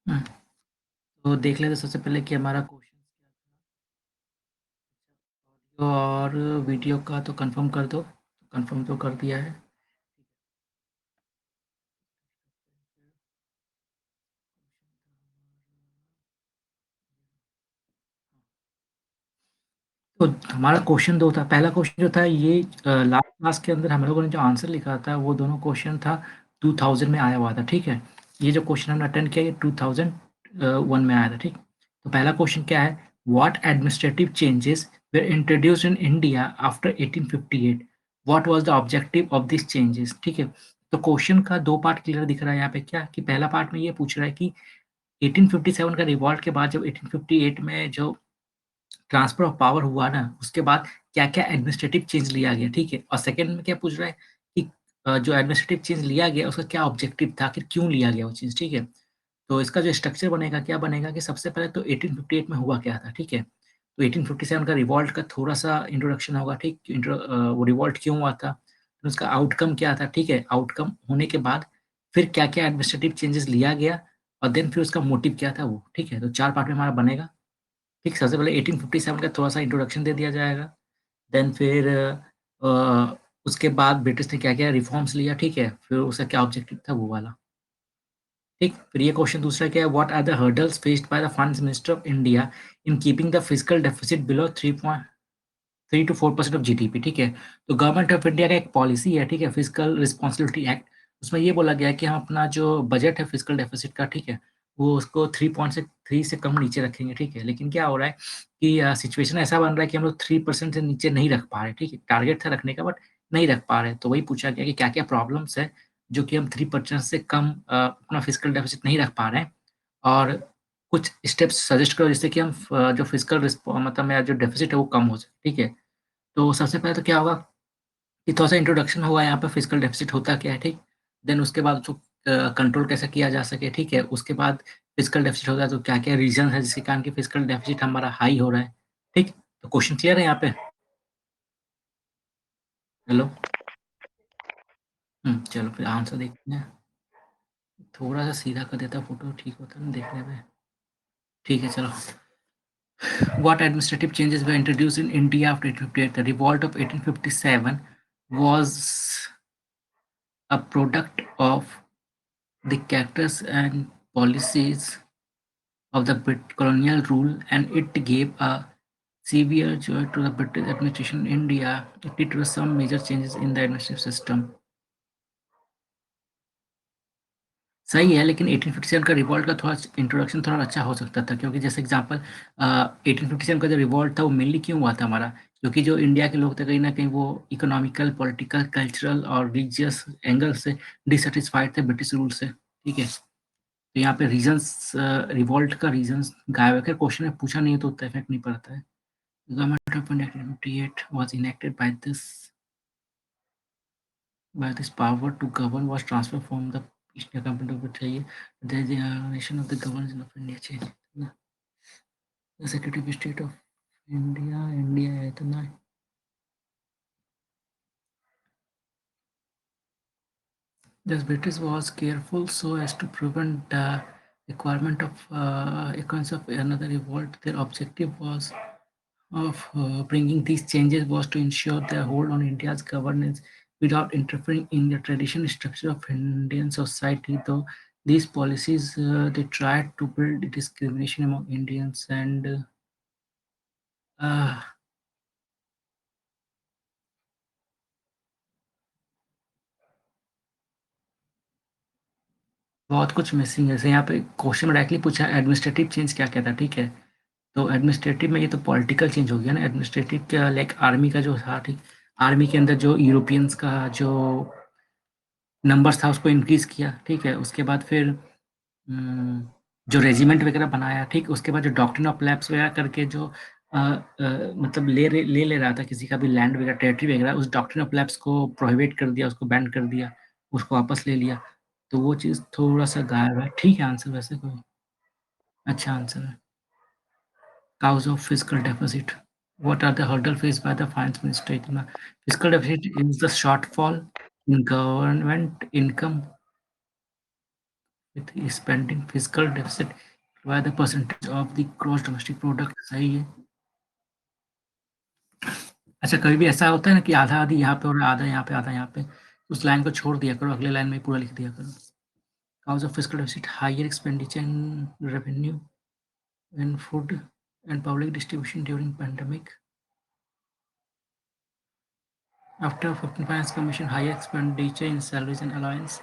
हुँ, तो देख लेते हैं सबसे पहले कि हमारा क्वेश्चन क्या था। ऑडियो और वीडियो का तो कंफर्म कर दो। कंफर्म तो कर दिया है। तो हमारा क्वेश्चन 2 था। पहला क्वेश्चन जो था ये लास्ट क्लास के अंदर हम लोगों ने जो आंसर लिखा था वो दोनों क्वेश्चन था 2000 में आया हुआ था, ठीक है? ये जो क्वेश्चन हमने अटेम्प्ट किया ये 2001 में आया था, ठीक? तो पहला क्वेश्चन क्या है? What administrative changes were introduced in India after 1858? What was the objective of this changes? ठीक है? तो क्वेश्चन का 2 पार्ट क्लियर दिख रहा है यहाँ पे क्या कि पहला पार्ट में ये पूछ रहा है कि 1857 का रिवॉल्ट के बाद जब 1858 में जो ट्रांसफर ऑफ पावर हुआ ना, उसके बाद क्या-क्या एडमिनिस्ट्रेटिव चेंज लिया गया, ठीक है? और सेकंड में क्या पूछ रहा है कि जो एडमिनिस्ट्रेटिव चेंज लिया गया, उसका क्या ऑब्जेक्टिव था, आखिर क्यों लिया गया वो चीज़, ठीक है? तो इसका जो स्ट्रक्चर बनेगा, क्या बनेगा कि सबसे पहले तो 1858 में हुआ क्या था, ठीक है? तो 1857 का रिवॉल्ट का थोड़ा-सा इंट्रोडक्शन होगा, ठीक? वो रिवॉल्ट क्यों हुआ था? फिर उसका आउटकम क्या था, ठीक है? आउटकम होने के बाद फिर क्या-क्या एडमिनिस्ट्रेटिव चेंजेस लिया गया और देन फिर उसका मोटिव क्या था वो, ठीक है? तो 4 पार्ट में हमारा बनेगा। ठीक, सबसे पहले 1857 का थोड़ा-सा इंट्रोडक्शन दे दिया जाएगा। देन फिर उसके बाद ब्रिटिश ने क्या-क्या रिफॉर्म्स लिया, ठीक है? फिर उसका क्या ऑब्जेक्टिव था वो वाला, ठीक? फिर ये क्वेश्चन दूसरा क्या है what are the hurdles faced by the finance minister of India in keeping the fiscal deficit below 3 to 4% of GDP, ठीक है? तो गवर्नमेंट ऑफ इंडिया का एक पॉलिसी है, ठीक है? फिस्कल रिस्पांसिबिलिटी एक्ट, उसमें ये बोला गया है कि हम अपना जो बजट है फिस्कल डेफिसिट का, ठीक है? वो उसको 3 से कम नीचे रखेंगे, ठीक है? लेकिन क्या हो रहा है कि सिचुएशन ऐसा बन रहा है कि हम लोग 3% से नीचे नहीं रख पा रहे, ठीक है? टारगेट था रखने का बट नहीं रख पा रहे। तो वही पूछा गया कि क्या-क्या प्रॉब्लम्स है, जो कि हम 3% से कम अपना फिस्कल डेफिसिट नहीं रख पा रहे हैं और कुछ स्टेप्स सजेस्ट करो जिससे कि हम जो फिस्कल मतलब मेरा जो डेफिसिट है वो कम हो सके, ठीक है? तो सबसे पहले तो क्या होगा कि थोड़ा-सा इंट्रोडक्शन होगा यहाँ पे फिस्कल डेफिसिट होता क्या है, ठीक? देन उसके बाद उसको कंट्रोल कैसे किया जा सके, ठीक है? उसके बाद फिस्कल डेफिसिट होता है तो क्या-क्या रीज़न है जिसके कारण कि फिस्कल डेफिसिट हमारा हाई हो रहा है, ठीक? तो क्वेश्चन क्लियर है यहाँ पे? हेलो? चलो फिर आंसर देखते हैं। थोड़ा-सा सीधा कर देता फ़ोटो ठीक होता ना देखने में। ठीक है चलो। What administrative changes were introduced in India after 1858? The revolt of 1857 was a product of the characters and policies of the colonial rule, and it gave a severe joy to the British administration in India. It led to some major changes in the administrative system. सही है, लेकिन 1857 का revolt का थोड़ा introduction थोड़ा अच्छा हो सकता था क्योंकि जैसे एग्ज़ाम्पल 1857 का जो रिवॉल्ट था वो मेनली क्यों हुआ था हमारा? क्योंकि जो इंडिया के लोग थे कहीं न कहीं वो इकोनॉमिकल, पॉलिटिकल, कल्चरल और रिलीजियस एंगल से डिसैटिस्फाइड थे ब्रिटिश रूल से, ठीक है? तो यहाँ पे रीज़न्स रिवॉल्ट का रीज़न्स गायब है, खैर क्वेश्चन में पूछा नहीं है तो उतना इफ़ेक्ट नहीं पड़ता है। Government of India 1858 was enacted by this power to govern was transferred from the East India Company to Britain. The nation of the governors of India changed. The Secretary of State of India है इतना the British was careful so as to prevent the requirement of occurrence of another revolt. Their objective was of bringing these changes was to ensure their hold on India's governance without interfering in the traditional structure of Indian society. Though these policies they tried to build discrimination among Indians and uh, बहुत कुछ missing है। जैसे यहाँ पे question में directly पूछा administrative change क्या-क्या था, ठीक है? तो एडमिनिस्ट्रेटिव में ये तो पॉलिटिकल चेंज हो गया ना, एडमिनिस्ट्रेटिव क्या लाइक आर्मी का जो था, ठीक? आर्मी के अंदर जो यूरोपियंस का जो नंबर्स था उसको इंक्रीज़ किया, ठीक है? उसके बाद फिर जो रेजिमेंट वगैरह बनाया, ठीक? उसके बाद जो डॉक्ट्रिन ऑफ लैप्स वगैरह करके जो मतलब ले रहा था किसी का भी लैंड वगैरह, टेरिटरी वगैरह, उस डॉक्ट्रिन ऑफ लैप्स को प्रोहिबिट कर दिया, उसको बैन कर दिया, उसको वापस ले लिया। तो वो चीज़ थोड़ा-सा गायब है। ठीक है आंसर वैसे कोई अच्छा आंसर है। Cause of fiscal deficit. What are the hurdles faced by the finance minister? इतना fiscal deficit is the shortfall in government income with spending fiscal deficit by the percentage of the gross domestic product. सही है। अच्छा, कभी भी ऐसा होता है ना कि आधा-आधी यहाँ पे हो रहा है, आधा यहाँ पे, आधा यहाँ पे, उस लाइन को छोड़ दिया करो, अगले लाइन में पूरा लिख दिया करो। Cause of fiscal deficit, higher expenditure in revenue and food and public distribution during pandemic. After 15 Finance Commission, higher expenditure in salaries and allowance,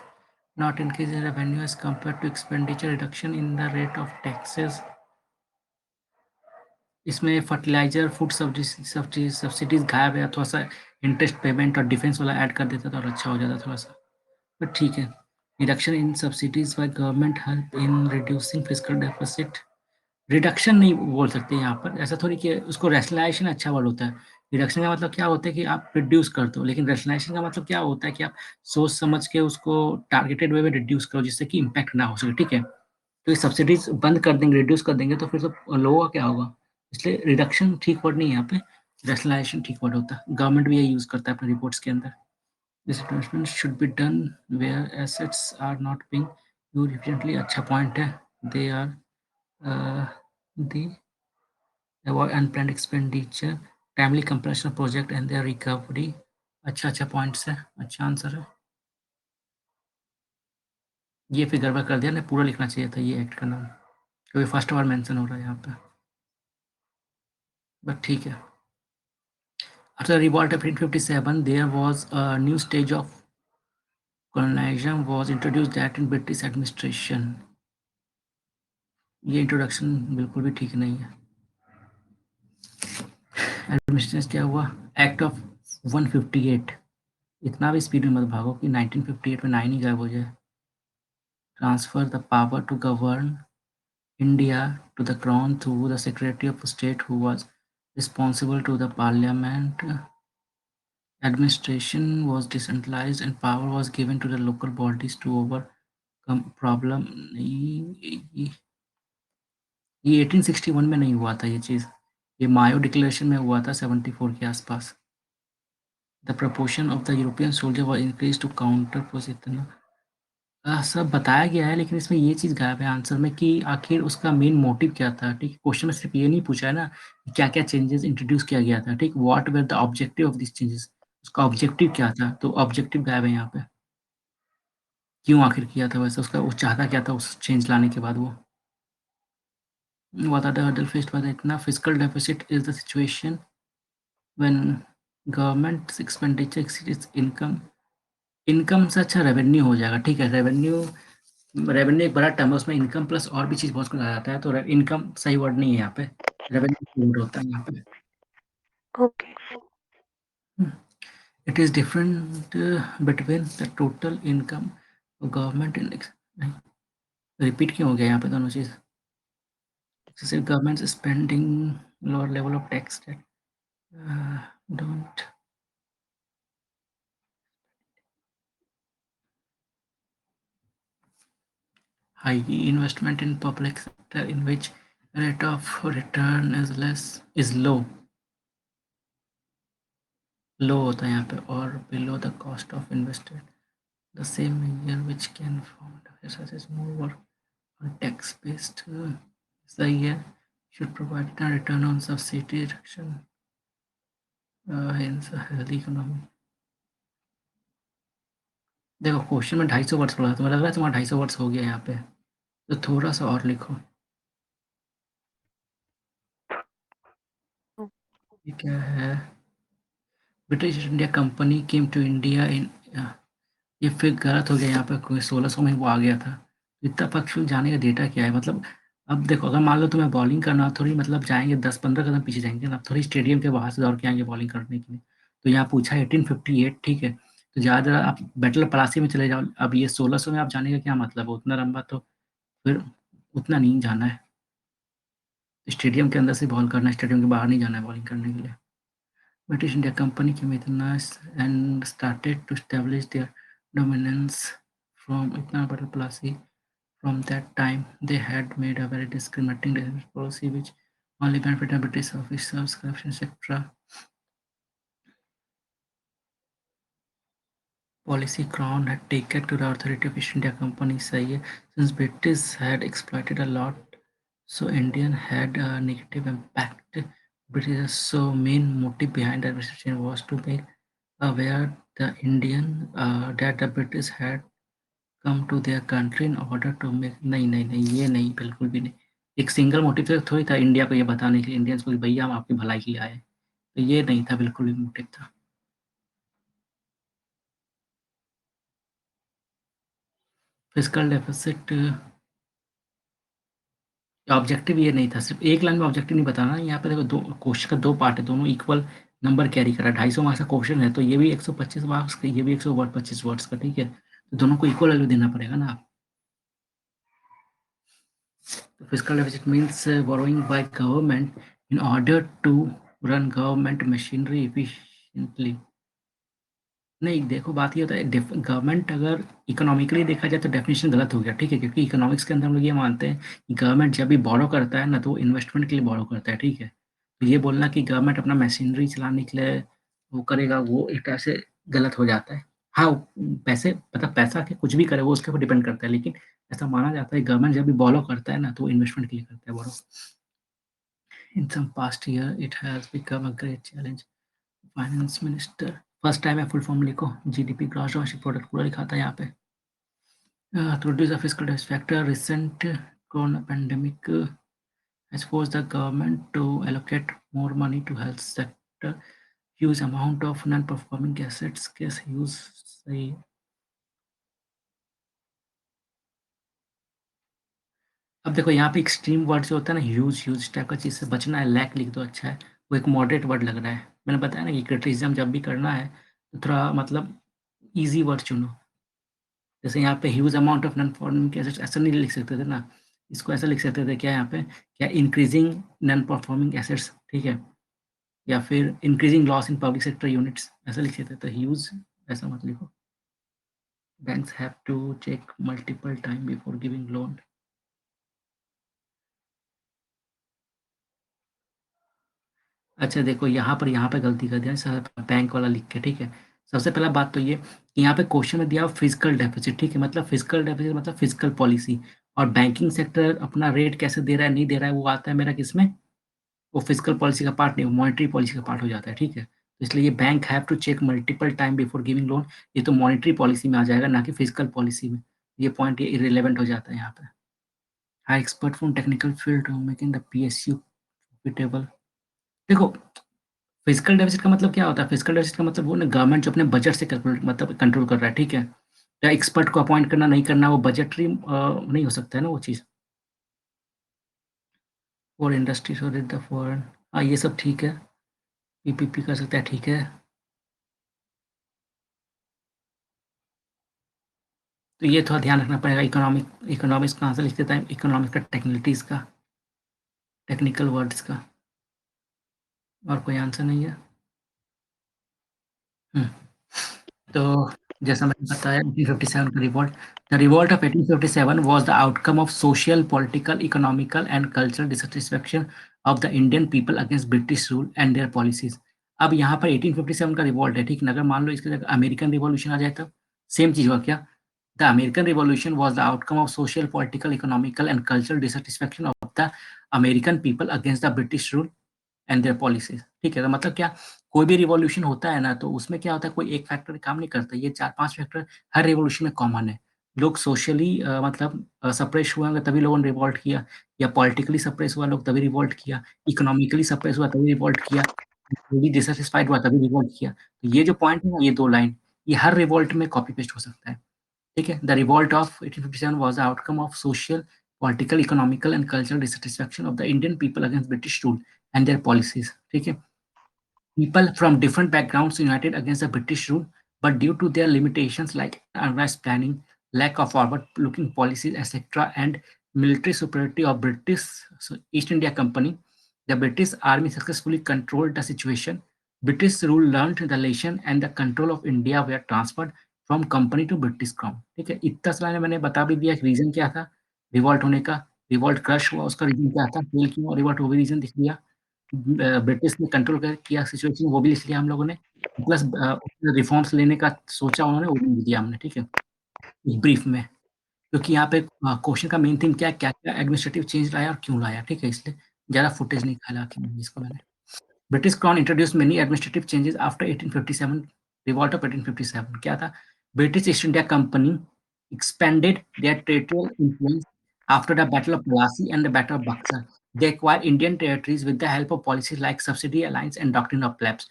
not increase in revenue as compared to expenditure reduction in the rate of taxes. इसमें fertiliser, food subsidies गायब है, थोड़ा सा interest payment और defence वाला add कर देता तो और अच्छा हो जाता थोड़ा सा, बट ठीक है। Reduction in subsidies by government help in reducing physical deficit. Reduction नहीं बोल सकते यहाँ पर, ऐसा थोड़ी कि उसको रैशनलाइजेशन अच्छा वर्ड होता है। रिडक्शन का मतलब क्या होता है कि आप रिड्यूस कर दो, लेकिन रैशनलाइजेशन का मतलब क्या होता है कि आप सोच समझ के उसको टारगेटेड वे में रिड्यूस करो जिससे कि इम्पैक्ट ना हो सके, ठीक है। तो ये सब्सिडीज बंद कर देंगे, रिड्यूस कर देंगे तो फिर तो लोगों का क्या होगा। इसलिए रिडक्शन ठीक वर्ड नहीं है यहाँ पे, रैशनलाइजेशन ठीक वर्ड होता है। गवर्नमेंट भी यही यूज करता है अपने रिपोर्ट्स के अंदर। This investment should be done where assets are not being used efficiently. अच्छा पॉइंट है। They are the avoid unplanned expenditure, timely completion of project and their recovery। अच्छा पॉइंट्स है, अच्छा आंसर है। ये फिर गड़बड़ कर दिया ना, पूरा लिखना चाहिए था ये एक्ट का नाम, क्योंकि फर्स्ट बार मेंशन हो रहा है यहाँ पे, बट ठीक है। After the revolt of 1857, there was a new stage of colonialism was introduced that in British administration। ये इंट्रोडक्शन बिल्कुल भी ठीक नहीं है। एडमिनिस्ट्रेशन क्या हुआ? Act of 158। इतना भी स्पीड में मत भागो कि 1958 में 9 ही गायब हो जाए। Transfer the power to govern India to the Crown through the Secretary of State, who was responsible to the Parliament. Administration was decentralized and power was given to the local bodies to overcome problem। ये 1861 में नहीं हुआ था ये चीज़, ये मायो declaration में हुआ था 74 के आसपास। The proportion of the European soldier was increased to counter push इतना सब बताया गया है, लेकिन इसमें ये चीज़ गायब है आंसर में कि आखिर उसका मेन मोटिव क्या था, ठीक है? क्वेश्चन में सिर्फ ये नहीं पूछा है ना कि क्या-क्या चेंजेस इंट्रोड्यूस किया गया था, ठीक? What were the objective of this changes, उसका ऑब्जेक्टिव क्या था? तो ऑब्जेक्टिव गायब है यहाँ पे। क्यों आखिर किया था वैसे, उसका वो चाहता क्या था उस चेंज लाने के बाद वो? What are the hurdle faced by the इतना fiscal deficit is the situation when government's expenditure exceeds income। Income से अच्छा रेवेन्यू हो जाएगा, ठीक है? रेवेन्यू रेवेन्यू एक बड़ा टर्म है, उसमें इनकम प्लस और भी चीज़ बहुत कुछ आ जाता है, तो रे इनकम सही वर्ड नहीं है यहाँ पे, रेवेन्यू वर्ड होता है यहाँ पे। Okay. हुँ, it is different between the total income government and X नहीं, रिपीट क्यों हो गया यहाँ पे दोनों चीज़? Excessive government spending, lower level of tax that don't high investment in public sector in which rate of return is low होता है यहाँ पे, और below the cost of invested the same year which can found exercise more work on tax based सही है, should provide a return on subsidy reduction hence a healthy economy। देखो question में 250 words पढ़ा, तुम्हें लग रहा है तुम्हारा 250 वर्ड्स हो गया यहाँ पे, तो थोड़ा सा और लिखो। ये क्या है? British India company came to India in, ये फिर गलत हो गया यहाँ पे, कोई 1600 में वो आ गया था। इतना पक्षी जाने का डेटा क्या है मतलब? अब देखो अगर मान लो तुम्हें बॉलिंग करना हो, थोड़ी मतलब जाएँगे 10-15 कदम पीछे जाएँगे ना, थोड़ी स्टेडियम के बाहर से दौड़ के आएँगे बॉलिंग करने के लिए। तो यहाँ पूछा है 1858, ठीक है? तो ज़्यादा आप बैटल ऑफ पलासी में चले जाओ, अब ये 1600 में आप जाने का क्या मतलब है? उतना लंबा तो फिर उतना नहीं जाना है। स्टेडियम के अंदर से बॉल करना है, स्टेडियम के बाहर नहीं जाना है बॉलिंग करने के लिए। British India Company came within us and started to establish their dominance from Itna Battle Palasi। From that time, they had made a very discriminating policy which only benefited British officers, corruption, etc. Policy crown had taken to the authority of East India Company सही है. Since British had exploited a lot, so Indian had a negative impact. British so main motive behind the administration was to make aware the Indian that the British had come to their country in order to make नहीं नहीं नहीं ये नहीं बिल्कुल भी नहीं. एक single motive तो थोड़ी था इंडिया को ये बताने के लिए इंडियंस को कि भैया हम आपकी भलाई के लिए आए हैं. तो ये नहीं था बिल्कुल भी मोटिव था. फिस्कल डेफिसिट ऑब्जेक्टिव ये नहीं था, सिर्फ एक लाइन में ऑब्जेक्टिव नहीं बताना, यहाँ पे देखो दो क्वेश्चन का 2 पार्ट है, दोनों इक्वल नंबर कैरी कर रहा है, 250 मार्क्स का क्वेश्चन है, तो ये भी 125 मार्क्स का, ये भी 125 वर्ड्स का, ठीक है? तो दोनों को इक्वल वैल्यू देना पड़ेगा ना। तो fiscal deficit means borrowing by government in order to run government machinery efficiently. नहीं, देखो बात ये होता है गवर्नमेंट अगर इकोनॉमिकली देखा जाए तो डेफिनेशन गलत हो गया, ठीक है? क्योंकि इकोनॉमिक्स के अंदर हम लोग ये मानते हैं कि गवर्नमेंट जब भी बोरो करता है ना तो वो इन्वेस्टमेंट के लिए बोरो करता है, ठीक है? तो ये बोलना कि गवर्नमेंट अपना मशीनरी चलाने के लिए वो करेगा, वो एक तरह से गलत हो जाता है। हाँ, पैसे मतलब पैसा के कुछ भी करे वो उसके ऊपर डिपेंड करता है, लेकिन ऐसा माना जाता है गवर्नमेंट जब भी बोरो करता है ना तो वो इन्वेस्टमेंट के लिए करता है borrow. In some past year it has become a great challenge. Finance minister first time है, फुल फॉर्म लिखो, जीडीपी ग्रॉस डोमेस्टिक प्रोडक्ट पूरा लिखा था यहाँ पे। To reduce the fiscal deficit factor, recent corona pandemic has forced the government to allocate more money to health sector. Huge amount of non-performing assets case use सही है। अब देखो यहाँ पे एक्सट्रीम वर्ड जो होता है ना, ह्यूज ह्यूज टाइप का चीज़ से बचना है, लैक लिख दो अच्छा है, वो एक मॉडरेट वर्ड लग रहा है। मैंने बताया ना कि क्रिटिसिज्म जब भी करना है तो थोड़ा मतलब ईजी वर्ड चुनो। जैसे यहाँ पे huge amount of non performing assets ऐसा नहीं लिख सकते थे ना, इसको ऐसा लिख सकते थे क्या यहाँ पे, क्या इंक्रीजिंग नॉन परफॉर्मिंग एसेट्स, ठीक है? या फिर increasing loss in public sector units ऐसा लिख सकते थे, ह्यूज ऐसा मत लिखो। Banks have to check multiple time before giving loan. अच्छा देखो यहाँ पे गलती कर दिया बैंक वाला लिख के, ठीक है? सबसे पहला बात तो ये कि यहाँ पे क्वेश्चन में दिया फिजिकल डेफिसिट, ठीक है? मतलब फिजिकल डेफिसिट मतलब फिजिकल पॉलिसी, और बैंकिंग सेक्टर अपना रेट कैसे दे रहा है नहीं दे रहा है वो आता है मेरा किसमें, वो फिजिकल पॉलिसी का पार्ट नहीं, वो मॉनेटरी पॉलिसी का पार्ट हो जाता है, ठीक है? तो इसलिए ये bank have to check multiple time before giving loan, ये तो मॉनेटरी पॉलिसी में आ जाएगा ना कि फिजिकल पॉलिसी में। ये पॉइंट ये इर्रेलेवेंट हो जाता है यहाँ पे। High expert from technical field making the PSU profitable. देखो फिजिकल डेफिसिट का मतलब क्या होता है? फिजिकल डेफिसिट का मतलब वो ना गवर्नमेंट जो अपने बजट से कैलकुलेट मतलब कंट्रोल कर रहा है, ठीक है? या एक्सपर्ट को अपॉइंट करना नहीं करना वो बजटरी नहीं हो सकता है ना वो चीज़। और industry so that the foreign, हाँ, ये सब ठीक है, पीपीपी कर सकता है, ठीक है। तो ये थोड़ा ध्यान रखना पड़ेगा, इकोनॉमिक्स कहाँ से लिख देता है, इकोनॉमिक्स का टेक्निकलिटीज़ का, टेक्निकल वर्ड्स का। और कोई आंसर नहीं है? हुँ। तो जैसा मैंने बताया 1857 का revolt, the revolt of 1857 was the outcome of social, political, economical and cultural dissatisfaction of the Indian people against British rule and their policies. अब यहाँ पर 1857 का रिवॉल्ट है, ठीक है ना? अगर मान लो इसकी जगह अमेरिकन रिवॉल्यूशन आ जाए तब? सेम चीज़ होगा क्या? The American revolution was the outcome of social, political, economical and cultural dissatisfaction of the American people against the British rule and their policies, ठीक है? तो मतलब क्या, कोई भी रिवॉल्यूशन होता है ना, तो उसमें क्या होता है, कोई एक फैक्टर काम नहीं करता, ये 4-5 फैक्टर हर रिवॉल्यूशन में कॉमन है। लोग सोशली मतलब सप्रेस हुए होंगे तभी लोगों ने रिवॉल्ट किया, या पॉलिटिकली सप्रेस हुआ लोग तभी रिवॉल्ट किया, इकोनॉमिकली सप्रेस हुआ तभी रिवॉल्ट किया, कोई डिससैटिस्फाइड हुआ तभी रिवॉल्ट किया। तो ये जो पॉइंट है ना, ये 2 लाइन, ये हर रिवॉल्ट में कॉपी पेस्ट हो सकता है, ठीक है? The revolt of 1857 was the outcome of social, political, economical and cultural dissatisfaction of the Indian people against British rule and their policies, ठीक है? People from different backgrounds united against the British rule, but due to their limitations like unorganized planning, lack of forward-looking policies, etc., and military superiority of British East India Company, the British Army successfully controlled the situation. British rule learned the lesson, and the control of India were transferred from company to British Crown. ठीक है, इतना सारा मैंने बता भी दिया कि reason क्या था रिवॉल्ट होने का, रिवॉल्ट क्रश हुआ उसका रीजन क्या था, फेल क्यों, रिवॉल्ट वो भी रीजन दिख लिया, ब्रिटिश ने कंट्रोल कर किया सिचुएशन वो भी लिख लिया हम लोगों ने। प्लस रिफॉर्म्स लेने का सोचा उन्होंने, वो भी दिया हमने, ठीक है? ब्रीफ में, क्योंकि यहाँ पे क्वेश्चन का मेन थीम क्या है, क्या-क्या एडमिनिस्ट्रेटिव चेंज लाया और क्यों लाया, ठीक है? इसलिए ज़्यादा फुटेज निकाला कि इसको मैंने। British crown introduced many administrative changes after 1857 revolt of 1857 क्या था? British east India company expanded their territorial influence after the Battle of Plassey and the Battle of Buxar. They acquired Indian territories with the help of policies like subsidy alliance and doctrine of plebs.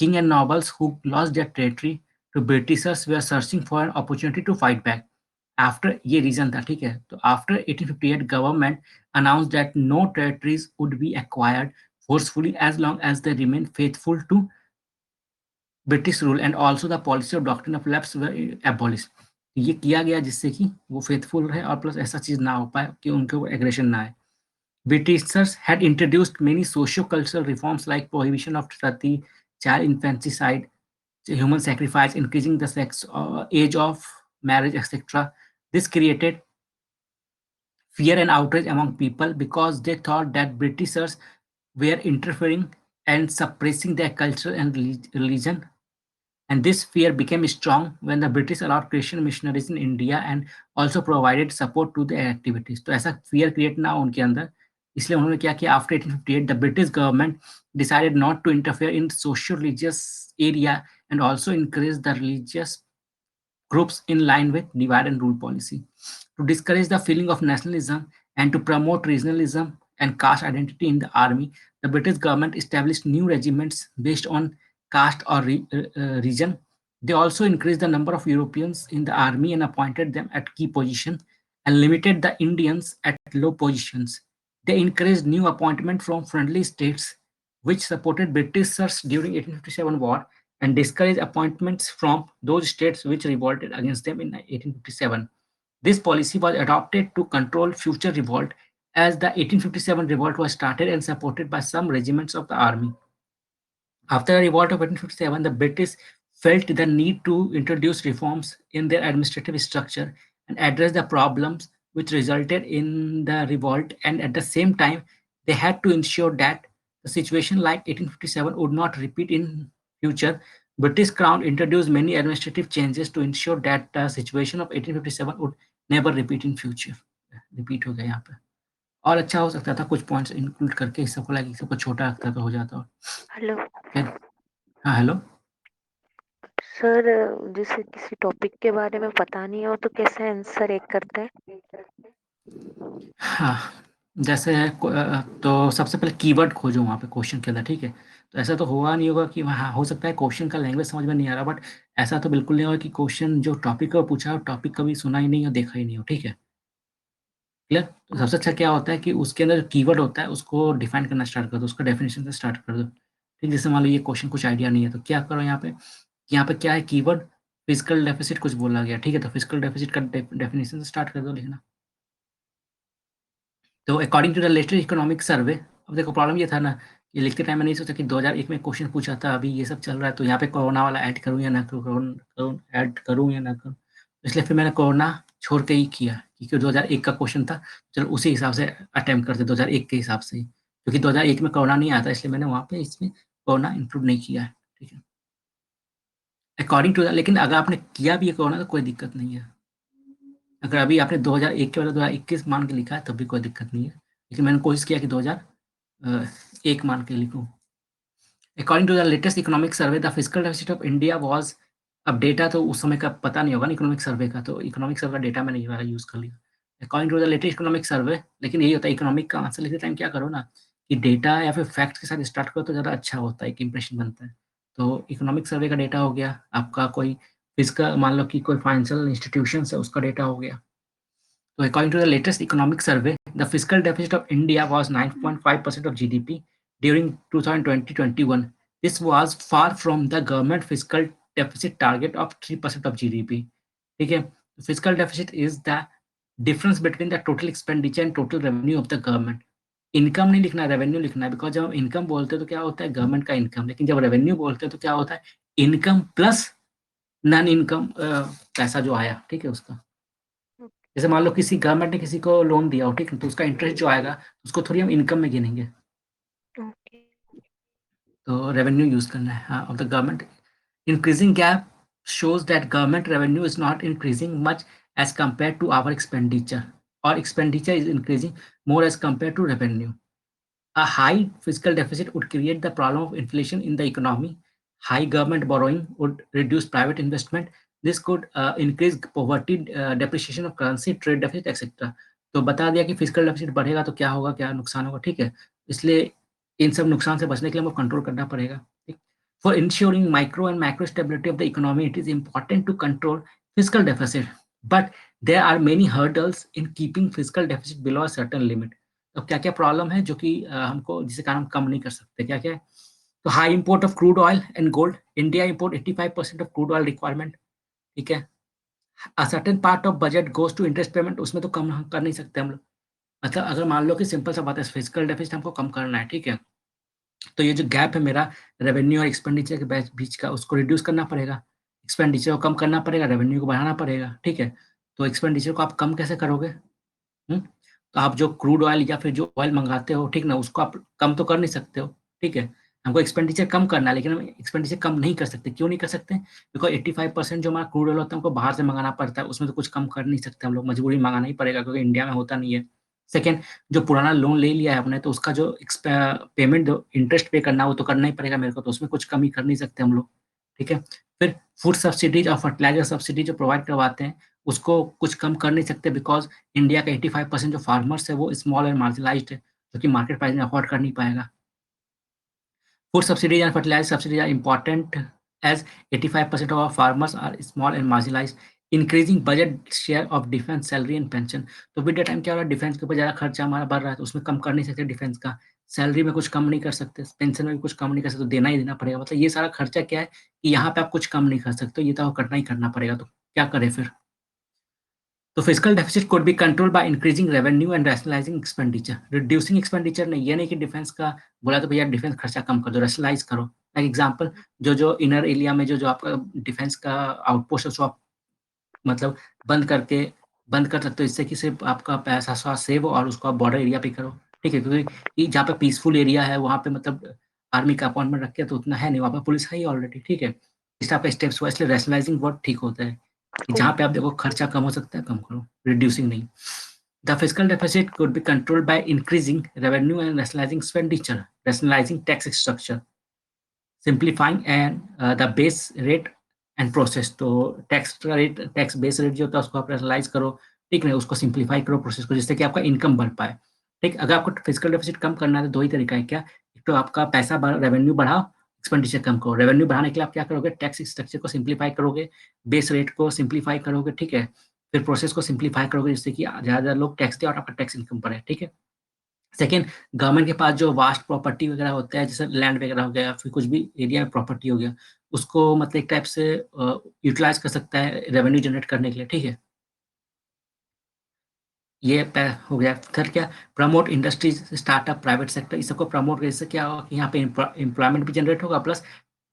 King and nobles who lost their territory to Britishers were searching for an opportunity to fight back. After ये reason था, ठीक है? तो after 1858 government announced that no territories would be acquired forcefully as long as they remained faithful to British rule and also the policy of doctrine of lapse were abolish. ये किया गया जिससे कि वो फेथफुल रहे और प्लस ऐसा चीज ना हो पाए कि उनके ऊपर एग्रेशन ना आए। Britishers had introduced many socio-cultural reforms like prohibition of sati, child infanticide, human sacrifice, increasing the sex age of marriage, etc. This created fear and outrage among people because they thought that Britishers were interfering and suppressing their culture and religion. And this fear became strong when the British allowed Christian missionaries in India and also provided support to their activities. तो ऐसा fear create ना हो उनके अंदर, इसलिए उन्होंने क्या किया, after 1858 the British government decided not to interfere in social religious area and also encourage the religious groups in line with divide and rule policy. To discourage the feeling of nationalism and to promote regionalism and caste identity in the army, the British government established new regiments based on caste or region. They also increased the number of Europeans in the army and appointed them at key positions and limited the Indians at low positions. They encouraged new appointment from friendly states which supported Britishers during 1857 war and discouraged appointments from those states which revolted against them in 1857. This policy was adopted to control future revolt as the 1857 revolt was started and supported by some regiments of the army. After the revolt of 1857, the British felt the need to introduce reforms in their administrative structure and address the problems which resulted in the revolt, and at the same time, they had to ensure that the situation like 1857 would not repeat in future. British Crown introduced many administrative changes to ensure that the situation of 1857 would never repeat in future. Repeat हो गया यहाँ पे। और अच्छा हो सकता था कुछ पॉइंट्स इंक्लूड करके इस सबको लाइक सबको छोटा रखता तो हो जाता और हेलो फिर हाँ हेलो। सर, जैसे किसी टॉपिक के बारे में पता नहीं हो तो कैसे आंसर एक करते हैं? हाँ, जैसे तो सबसे पहले कीवर्ड खोजो वहाँ पे क्वेश्चन के अंदर, ठीक है? तो ऐसा तो हुआ नहीं होगा कि हाँ, हो सकता है क्वेश्चन का लैंग्वेज समझ में नहीं आ रहा, बट ऐसा तो बिल्कुल नहीं होगा कि क्वेश्चन जो टॉपिक का पूछा है, टॉपिक कभी सुना ही नहीं हो, देखा ही नहीं हो, ठीक है? क्लियर? तो सबसे अच्छा क्या होता है कि उसके अंदर जो कीवर्ड होता है, उसको डिफाइन करना स्टार्ट कर दो, उसका डेफिनिशन से स्टार्ट कर दो। ठीक, जैसे मान लो ये क्वेश्चन कुछ आइडिया नहीं है, तो क्या करो यहाँ पे, कि यहाँ पे क्या है कीवर्ड, फिजिकल डेफिसिट कुछ बोला गया, ठीक है? तो फिजिकल डेफिसिट का डेफिनिशन से स्टार्ट कर दो लिखना। तो according to the latest economic survey, अब देखो प्रॉब्लम ये था ना कि लिखते टाइम मैंने नहीं सोचा कि 2001 में क्वेश्चन पूछा था, अभी ये सब चल रहा है, तो यहाँ पे कोरोना वाला ऐड करूँ या ना करूँ, ऐड करूँ या ना करूँ? इसलिए फिर मैंने कोरोना छोड़ के ही किया, क्योंकि 2001 का क्वेश्चन था, चलो उसी हिसाब से अटेम्प्ट करते 2001 के हिसाब से ही, क्योंकि 2001 में कोरोना नहीं आया था, इसलिए मैंने वहाँ पे इसमें कोरोना इंक्लूड नहीं किया है, ठीक है? अकॉर्डिंग टू द, लेकिन अगर आपने किया भी है कोरोना तो कोई दिक्कत नहीं है। अगर अभी आपने 2001 के बजाय 2021 मान के लिखा है तब भी कोई दिक्कत नहीं है, लेकिन मैंने कोशिश किया कि 2001 मान के लिखूँ। According to the latest economic survey the physical deficit of India was, अब डेटा तो उस समय का पता नहीं होगा ना इकोनॉमिक सर्वे का, तो इकोनॉमिक सर्वे का डेटा मैंने ये वाला यूज़ कर लिया। According to the latest economic survey, लेकिन यही होता है इकोनॉमिक का आंसर लिखते टाइम क्या करो ना, कि डेटा या फिर फैक्ट के साथ स्टार्ट करो तो ज़्यादा अच्छा होता है, एक इंप्रेशन बनता है। तो इकोनॉमिक सर्वे का डेटा हो गया, आपका कोई फिजिकल मान लो कि कोई फाइनेंशियल इंस्टीट्यूशंस है उसका डेटा हो गया। So according to the latest economic survey, the fiscal deficit of India was 9.5% of GDP during 2020-21. This was far from the government fiscal deficit target of 3% of GDP. ठीक है, fiscal deficit is the difference between the total expenditure and total revenue of the government. Income नहीं लिखना है, revenue लिखना है, because जब हम income बोलते हैं तो क्या होता है, गवर्नमेंट का इनकम, लेकिन जब रेवेन्यू बोलते हैं तो क्या होता है, इनकम प्लस नॉन इनकम पैसा जो आया, ठीक है उसका। जैसे मान लो किसी गवर्नमेंट ने किसी को लोन दिया हो, ठीक है, तो उसका इंटरेस्ट जो आएगा उसको थोड़ी हम इनकम में गिनेंगे, ओके। तो रेवेन्यू यूज करना है हाँ of the government. Increasing gap shows that government revenue is not increasing much as compared to our expenditure, or expenditure is increasing more as compared to revenue. A high fiscal deficit would create the problem of inflation in the economy. High government borrowing would reduce private investment. This could increase poverty, depreciation of currency, trade deficit, etc. तो बता दिया कि physical deficit बढ़ेगा तो क्या होगा, क्या नुकसान होगा, ठीक है। इसलिए इन सब नुकसान से बचने के लिए हमको कंट्रोल करना पड़ेगा, ठीक। For ensuring micro and macro stability of the economy it is important to control physical deficit, but there are many hurdles in keeping physical deficit below a certain limit. तो क्या-क्या प्रॉब्लम है जो कि हमको जिसके कारण हम कम नहीं कर सकते, क्या-क्या है? तो high import of crude oil and gold. India import 85% of crude oil requirement, ठीक है। A certain part of budget goes to interest payment, उसमें तो कम हम कर नहीं सकते हम लोग। मतलब अगर मान लो कि सिंपल सा बात है, फिजिकल डेफिसिट हमको कम करना है, ठीक है। तो ये जो गैप है मेरा रेवेन्यू और एक्सपेंडिचर के बीच का, उसको रिड्यूस करना पड़ेगा। एक्सपेंडिचर को कम करना पड़ेगा, रेवेन्यू को बढ़ाना पड़ेगा, ठीक है। तो एक्सपेंडिचर को आप कम कैसे करोगे? हुँ? तो आप जो क्रूड ऑयल या फिर जो ऑयल मंगाते हो, ठीक ना, उसको आप कम तो कर नहीं सकते हो, ठीक है। हमको एक्सपेंडिचर कम करना है, लेकिन हम एक्सपेंडिचर कम नहीं कर सकते। क्यों नहीं कर सकते? बिकॉज़ 85% जो हमारा क्रूड ऑयल होता है, हमको बाहर से मँगाना पड़ता है, उसमें तो कुछ कम कर नहीं सकते हम लोग, मजबूरी में मँगाना ही पड़ेगा क्योंकि इंडिया में होता नहीं है। सेकंड, जो पुराना लोन ले लिया है हमने, तो उसका जो पेमेंट जो इंटरेस्ट पे करना है, वो तो करना ही पड़ेगा मेरे को, तो उसमें कुछ कमी कर नहीं सकते हम लोग, ठीक है। फिर फूड सब्सिडीज़ और फर्टिलाइज़र सब्सिडी जो प्रोवाइड करवाते हैं, उसको कुछ कम कर नहीं सकते बिकॉज़ इंडिया का 85% जो फार्मर्स है वो स्मॉल एंड मार्जिनलाइज्ड है, जो कि मार्केट प्राइस में अफोर्ड कर नहीं पाएगा। Food subsidies and fertilizer subsidies are important as 85% of our farmers are small and marginalized. Increasing budget share of defense salary and pension। तो विद द टाइम क्या हो रहा है, डिफेंस के ऊपर ज़्यादा खर्चा हमारा बढ़ रहा है, तो उसमें कम कर नहीं सकते डिफेंस का। सैलरी में कुछ कम नहीं कर सकते, पेंशन में भी कुछ कम नहीं कर सकते, तो देना ही देना पड़ेगा। मतलब ये सारा खर्चा क्या है कि यहाँ पे आप कुछ कम नहीं कर सकते, ये तो आपको करना ही करना पड़ेगा, तो क्या करें फिर? तो fiscal deficit could be controlled by increasing revenue and rationalising expenditure. Reducing expenditure नहीं, ये नहीं कि डिफेंस का बोला तो भैया डिफेंस खर्चा कम कर दो, रैशनलाइज करो। लाइक एग्जांपल, जो इनर एरिया में जो आपका डिफेंस का आउटपोस्ट है, उसको आप मतलब बंद करके बंद कर सकते हो, इससे कि सिर्फ आपका पैसा सेव हो और उसको आप बॉर्डर एरिया पे करो, ठीक है। क्योंकि ये जहाँ पे पीसफुल एरिया है वहाँ पे मतलब आर्मी का अपॉइंटमेंट रख के तो उतना है नहीं, वहाँ पे पुलिस है ही ऑलरेडी, ठीक है। इस टाइप का स्टेप्स हुआ, इसलिए रैशनलाइजिंग वर्ड ठीक होता है कि जहाँ पे आप देखो खर्चा कम हो सकता है, कम करो, रिड्यूसिंग नहीं। The fiscal deficit could be controlled by increasing revenue and rationalising expenditure, rationalising tax structure, simplifying and the base rate and process. तो टैक्स बेस रेट जो होता है उसको आप रैशनलाइज करो, ठीक है, उसको सिंप्लीफाई करो प्रोसेस को, जिससे कि आपका इनकम बढ़ पाए, ठीक। अगर आपको फिजिकल डेफिसिट कम करना है तो दो ही तरीका है, क्या? एक तो आपका पैसा रेवेन्यू बढ़ाओ, एक्सपेंडिचर कम करो। रेवेन्यू बढ़ाने के लिए आप क्या करोगे, टैक्स स्ट्रक्चर को सिंप्लीफाई करोगे, बेस रेट को सिंप्लीफाई करोगे, ठीक है। फिर प्रोसेस को सिंप्लीफाई करोगे जिससे कि ज़्यादा लोग टैक्स दें और आपका टैक्स इनकम बढ़े, ठीक है। सेकंड, गवर्नमेंट के पास जो वास्ट प्रॉपर्टी वगैरह होता है, जैसे लैंड वगैरह हो गया, फिर कुछ भी एरिया में प्रॉपर्टी हो गया, उसको मतलब एक टाइप से यूटिलाइज़ कर सकता है रेवेन्यू जनरेट करने के लिए, ठीक है। ये हो गया। थर्ड क्या, promote industries, startup, private sector, इस सबको प्रमोट करने से क्या होगा कि यहाँ पे एम्प्लॉयमेंट भी जनरेट होगा, प्लस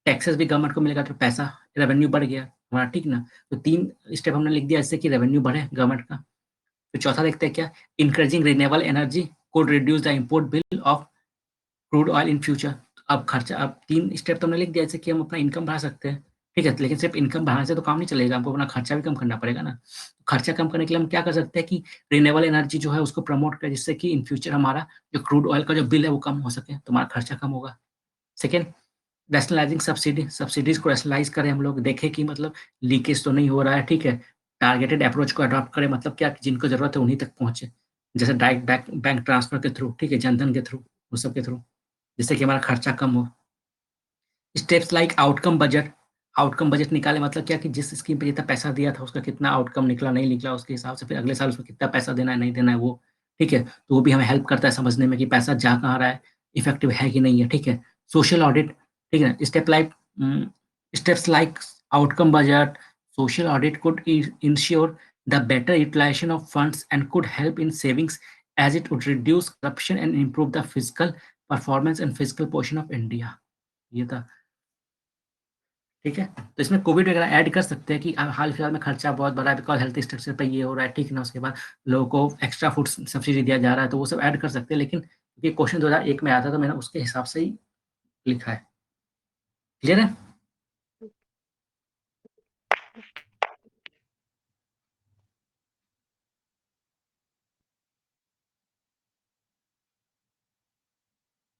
टैक्सेस भी गवर्नमेंट को मिलेगा, तो पैसा रेवेन्यू बढ़ गया हमारा, ठीक ना। तो तीन स्टेप हमने लिख दिया जिससे कि रेवेन्यू बढ़े गवर्नमेंट का। फिर चौथा देखते हैं क्या, encouraging renewable energy could reduce the import bill of crude oil in future. अब खर्चा, अब 3 स्टेप तो हमने लिख दिया जैसे कि हम अपना इनकम बढ़ा सकते हैं, ठीक है? लेकिन सिर्फ़ इनकम बढ़ाने से तो काम नहीं चलेगा, हमको अपना खर्चा भी कम करना पड़ेगा ना। खर्चा कम करने के लिए हम क्या कर सकते हैं कि रिन्यूएबल एनर्जी जो है उसको प्रमोट करें, जिससे कि इन फ्यूचर हमारा जो क्रूड ऑयल का जो बिल है वो कम हो सके, तो हमारा खर्चा कम होगा। सेकंड, रैशनलाइजिंग सब्सिडीज़ को रैशनलाइज़ करें हम लोग, देखें कि मतलब लीकेज तो नहीं हो रहा है, ठीक है? टारगेटेड अप्रोच को अडॉप्ट करें, मतलब क्या, कि जिनको ज़रूरत है उन्हीं तक पहुँचे। जैसे डायरेक्ट बैंक ट्रांसफर के थ्रू, ठीक है? जनधन के थ्रू, वो सब के थ्रू, जिससे कि हमारा खर्चा कम हो। स्टेप्स लाइक आउटकम बजट निकालें, मतलब क्या कि जिस स्कीम पे जितना पैसा दिया था उसका कितना आउटकम निकला, नहीं निकला, उसके हिसाब से फिर अगले साल उसको कितना पैसा देना है, नहीं देना है वो, ठीक है? तो वो भी हमें हेल्प करता है समझने में कि पैसा जा कहाँ रहा है, इफेक्टिव है कि नहीं है, ठीक है? सोशल ऑडिट, ठीक है? Steps like outcome budget, social audit could ensure the better utilization of funds and could help in savings as it would reduce corruption and improve the fiscal performance and physical position of India. ये था, ठीक है। तो इसमें Covid वगैरह add कर सकते हैं कि हाल फिलहाल में खर्चा बहुत बढ़ा है बिकॉज हेल्थ स्ट्रक्चर पे ये हो रहा है, ठीक है ना। उसके बाद लोगों को एक्स्ट्रा फूड सब्सिडी दिया जा रहा है, तो वो सब ऐड कर सकते हैं, लेकिन ये क्वेश्चन 2001 में आया था तो मैंने उसके हिसाब से ही लिखा है। क्लियर है?